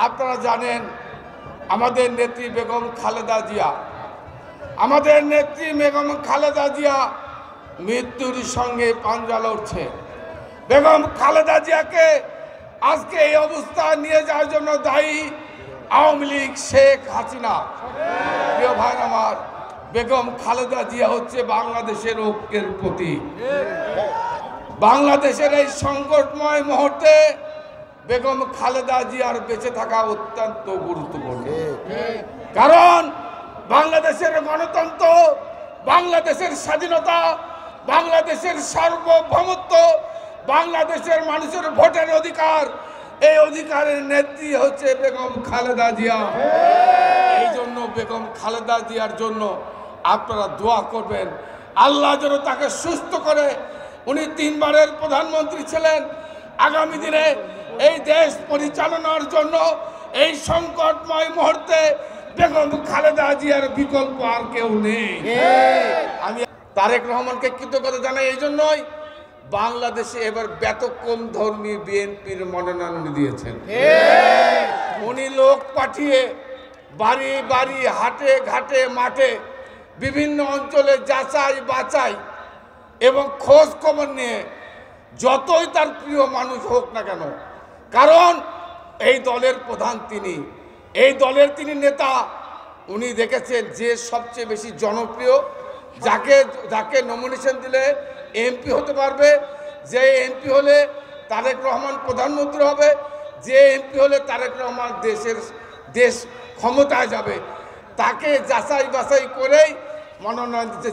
আপনারা জানেন আমাদের নেত্রী বেগম খালেদা জিয়া মৃত্যুর সঙ্গে পাঞ্জা লড়ছে। বেগম খালেদা জিয়াকে আজকে এই অবস্থা নিয়ে যাওয়ার জন্য দায়ী আওয়ামী লীগ, শেখ হাসিনা। প্রিয় ভাই আমার, বেগম খালেদা জিয়া হচ্ছে বাংলাদেশের ঐক্যের প্রতীক। বাংলাদেশের এই সংকটময় মুহূর্তে বেগম খালেদা জিয়ার বেঁচে থাকা অত্যন্ত গুরুত্বপূর্ণ। কারণ বাংলাদেশের গণতন্ত্র, বাংলাদেশের স্বাধীনতা, বাংলাদেশের সার্বভৌমত্ব, বাংলাদেশের মানুষের ভোটের অধিকার, এই অধিকারের নেত্রী হচ্ছে বেগম খালেদা জিয়া। এই জন্য বেগম খালেদা জিয়ার জন্য আপনারা দোয়া করবেন, আল্লাহ যেন তাকে সুস্থ করে। উনি 3 বারের প্রধানমন্ত্রী ছিলেন। আগামী দিনে এই দেশ পরিচালনার জন্য এই সংকটময় মুহূর্তে বেগম খালেদা জিয়ার বিকল্প আর কেউ নেই। আমি তারেক রহমানকে কৃতজ্ঞতা জানাই এই জন্যই, বাংলাদেশে এবার ব্যতিক্রম ধর্মী বিএনপির মনোনয়ন উনি দিয়েছেন। উনি লোক পাঠিয়ে বাড়ি বাড়ি, হাটে ঘাটে, মাঠে, বিভিন্ন অঞ্চলে যাচাই বাছাই এবং খোঁজ খবর নিয়ে, যতই তার প্রিয় মানুষ হোক না কেন, কারণ এই দলের প্রধান তিনি, এই দলের তিনি নেতা। উনি দেখেছেন যে সবচেয়ে বেশি জনপ্রিয়, যাকে নমিনেশন দিলে এমপি হতে পারবে, যে এমপি হলে তারেক রহমান প্রধানমন্ত্রী হবে, যে এমপি হলে তারেক রহমান দেশ ক্ষমতায় যাবে, তাকে যাচাই বাছাই করেই মনোনয়ন দিতে।